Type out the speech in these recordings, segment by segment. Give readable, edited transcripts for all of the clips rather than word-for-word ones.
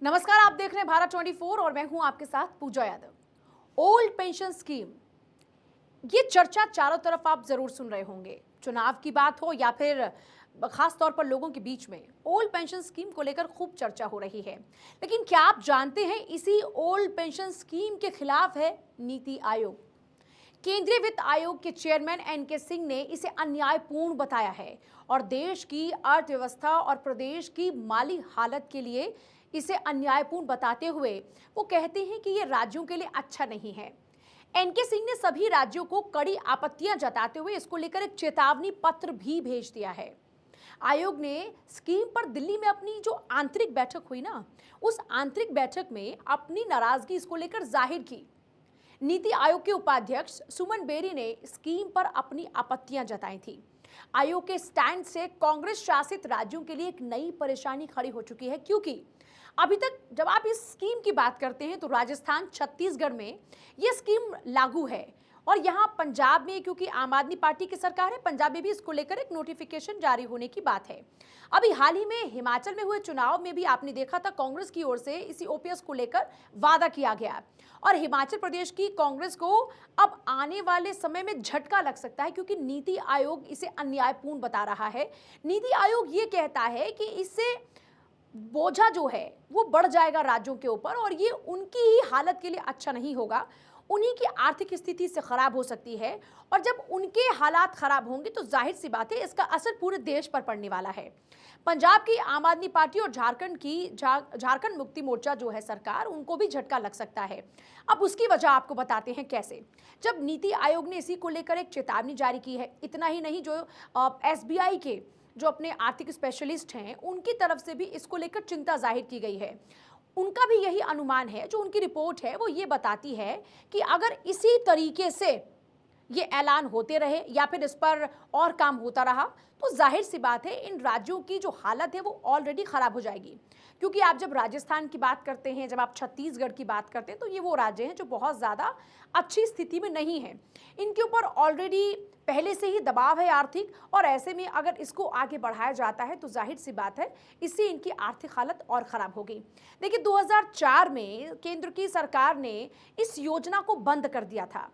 नमस्कार, आप देख रहे हैं भारत 24 और मैं हूं आपके साथ पूजा यादव। ओल्ड पेंशन स्कीम, ये चर्चा चारों तरफ आप जरूर सुन रहे होंगे। चुनाव की बात हो या फिर खास तौर पर लोगों के बीच में ओल्ड पेंशन स्कीम को लेकर खूब चर्चा हो रही है। लेकिन क्या आप जानते हैं, इसी ओल्ड पेंशन स्कीम के खिलाफ है नीति आयोग। केंद्रीय वित्त आयोग के चेयरमैन एनके सिंह ने इसे अन्यायपूर्ण बताया है और देश की अर्थव्यवस्था और प्रदेश की माली हालत के लिए इसे अन्यायपूर्ण बताते हुए वो कहते हैं कि ये राज्यों के लिए अच्छा नहीं है। एनके सिंह ने सभी राज्यों को कड़ी आपत्तियां जताते हुए इसको लेकर एक चेतावनी पत्र भी भेज दिया है। आयोग ने स्कीम पर दिल्ली में अपनी जो आंतरिक बैठक हुई ना, उस आंतरिक बैठक में अपनी नाराजगी इसको लेकर जाहिर की। नीति आयोग के उपाध्यक्ष सुमन बेरी ने स्कीम पर अपनी आपत्तियां जताई थी। आयोग के स्टैंड से कांग्रेस शासित राज्यों के लिए एक नई परेशानी खड़ी हो चुकी है, क्योंकि अभी तक जब आप इस स्कीम की बात करते हैं तो राजस्थान, छत्तीसगढ़ में यह स्कीम लागू है और यहां पंजाब में, क्योंकि आम आदमी पार्टी की सरकार है, पंजाब में भी इसको लेकर एक नोटिफिकेशन जारी होने की बात है। अभी हाल ही में हिमाचल में हुए चुनाव में भी आपने देखा था, कांग्रेस की ओर से इसी ओपीएस को लेकर वादा किया गया और हिमाचल प्रदेश की कांग्रेस को अब आने वाले समय में झटका लग सकता है, क्योंकि नीति आयोग इसे अन्यायपूर्ण बता रहा है। नीति आयोग ये कहता है कि इससे बोझा जो है वो बढ़ जाएगा राज्यों के ऊपर और ये उनकी ही हालत के लिए अच्छा नहीं होगा। उन्हीं की आर्थिक स्थिति से खराब हो सकती है और जब उनके हालात खराब होंगे तो जाहिर सी बात है इसका असर पूरे देश पर पड़ने वाला है। पंजाब की आम आदमी पार्टी और झारखंड मुक्ति मोर्चा जो है सरकार, उनको भी झटका लग सकता है। अब उसकी वजह आपको बताते हैं कैसे। जब नीति आयोग ने इसी को लेकर एक चेतावनी जारी की है, इतना ही नहीं, जो एसबीआई के जो अपने आर्थिक स्पेशलिस्ट हैं, उनकी तरफ से भी इसको लेकर चिंता जाहिर की गई है। उनका भी यही अनुमान है, जो उनकी रिपोर्ट है वो ये बताती है कि अगर इसी तरीके से ये ऐलान होते रहे या फिर इस पर और काम होता रहा तो जाहिर सी बात है इन राज्यों की जो हालत है वो ऑलरेडी खराब हो जाएगी। क्योंकि आप जब राजस्थान की बात करते हैं, जब आप छत्तीसगढ़ की बात करते हैं, तो ये वो राज्य हैं जो बहुत ज़्यादा अच्छी स्थिति में नहीं हैं। इनके ऊपर ऑलरेडी पहले से ही दबाव है आर्थिक, और ऐसे में अगर इसको आगे बढ़ाया जाता है तो जाहिर सी बात है इससे इनकी आर्थिक हालत और ख़राब होगी। देखिए, 2004 में केंद्र की सरकार ने इस योजना को बंद कर दिया था।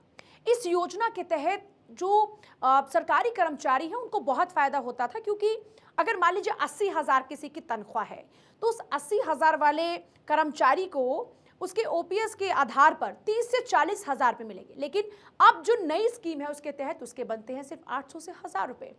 इस योजना के तहत जो सरकारी कर्मचारी हैं उनको बहुत फ़ायदा होता था, क्योंकि अगर मान लीजिए 80,000 किसी की तनख्वाह है तो उस 80,000 वाले कर्मचारी को उसके ओपीएस के आधार पर 30 से 40,000 रुपये मिलेंगे। लेकिन अब जो नई स्कीम है उसके तहत उसके बनते हैं सिर्फ 800 से 1,000 रुपये।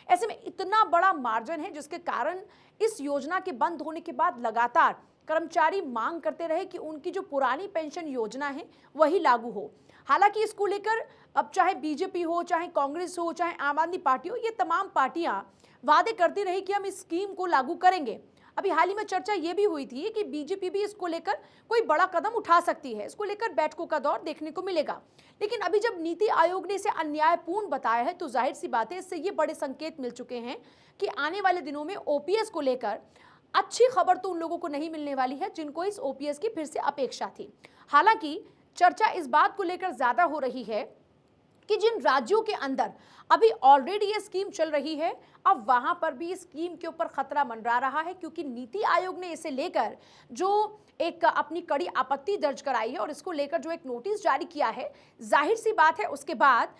ऐसे में इतना बड़ा मार्जिन है, जिसके कारण इस योजना के बंद होने के बाद लगातार कर्मचारी मांग करते रहे कि उनकी जो पुरानी पेंशन योजना है वही लागू हो। हालांकि इसको लेकर अब चाहे बीजेपी हो, चाहे कांग्रेस हो, चाहे आम आदमी पार्टी हो, ये तमाम पार्टियां वादे करती रही कि हम इस स्कीम को लागू करेंगे। अभी हाल ही में चर्चा ये भी हुई थी कि बीजेपी भी इसको लेकर कोई बड़ा कदम उठा सकती है, इसको लेकर बैठकों का दौर देखने को मिलेगा। लेकिन अभी जब नीति आयोग ने इसे अन्यायपूर्ण बताया है तो जाहिर सी बात है इससे ये बड़े संकेत मिल चुके हैं कि आने वाले दिनों में ओपीएस को लेकर अच्छी खबर तो उन लोगों को नहीं मिलने वाली है जिनको इस ओपीएस की फिर से अपेक्षा थी। हालांकि चर्चा इस बात को लेकर ज्यादा हो रही है कि जिन राज्यों के अंदर अभी ऑलरेडी ये स्कीम चल रही है, अब वहां पर भी इस स्कीम के ऊपर खतरा मंडरा रहा है, क्योंकि नीति आयोग ने इसे लेकर जो एक अपनी कड़ी आपत्ति दर्ज कराई है और इसको लेकर जो एक नोटिस जारी किया है, जाहिर सी बात है उसके बाद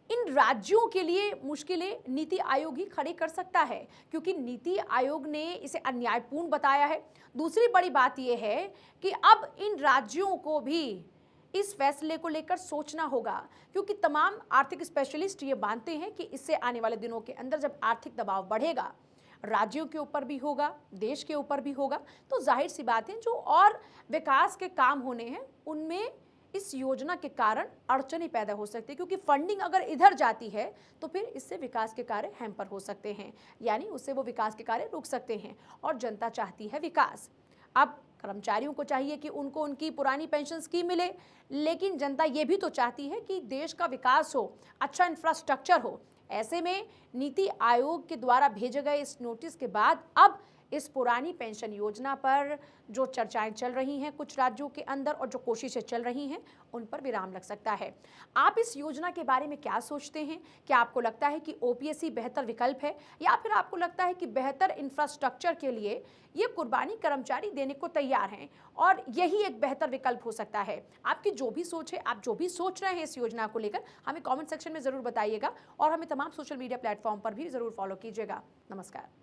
इन राज्यों के लिए मुश्किलें नीति आयोग ही खड़ी कर सकता है, क्योंकि नीति आयोग ने इसे अन्यायपूर्ण बताया है। दूसरी बड़ी बात यह है कि अब इन राज्यों को भी इस फैसले को लेकर सोचना होगा, क्योंकि तमाम आर्थिक स्पेशलिस्ट ये मानते हैं कि इससे आने वाले दिनों के अंदर जब आर्थिक दबाव बढ़ेगा, राज्यों के ऊपर भी होगा, देश के ऊपर भी होगा, तो जाहिर सी बात है जो और विकास के काम होने हैं उनमें इस योजना के कारण अड़चनें पैदा हो सकती है, क्योंकि फंडिंग अगर इधर जाती है तो फिर इससे विकास के कार्य हैम्पर हो सकते हैं, यानी उससे वो विकास के कार्य रुक सकते हैं। और जनता चाहती है विकास। अब कर्मचारियों को चाहिए कि उनको उनकी पुरानी पेंशन स्कीम मिले, लेकिन जनता ये भी तो चाहती है कि देश का विकास हो, अच्छा इंफ्रास्ट्रक्चर हो। ऐसे में नीति आयोग के द्वारा भेजे गए इस नोटिस के बाद अब इस पुरानी पेंशन योजना पर जो चर्चाएं चल रही हैं कुछ राज्यों के अंदर और जो कोशिशें चल रही हैं उन पर विराम लग सकता है। आप इस योजना के बारे में क्या सोचते हैं? क्या आपको लगता है कि ओपीएससी बेहतर विकल्प है या फिर आपको लगता है कि बेहतर इंफ्रास्ट्रक्चर के लिए ये कुर्बानी कर्मचारी देने को तैयार हैं और यही एक बेहतर विकल्प हो सकता है? आपकी जो भी सोच है, आप जो भी सोच रहे हैं इस योजना को लेकर, हमें कमेंट सेक्शन में ज़रूर बताइएगा और हमें तमाम सोशल मीडिया प्लेटफॉर्म पर भी ज़रूर फॉलो कीजिएगा। नमस्कार।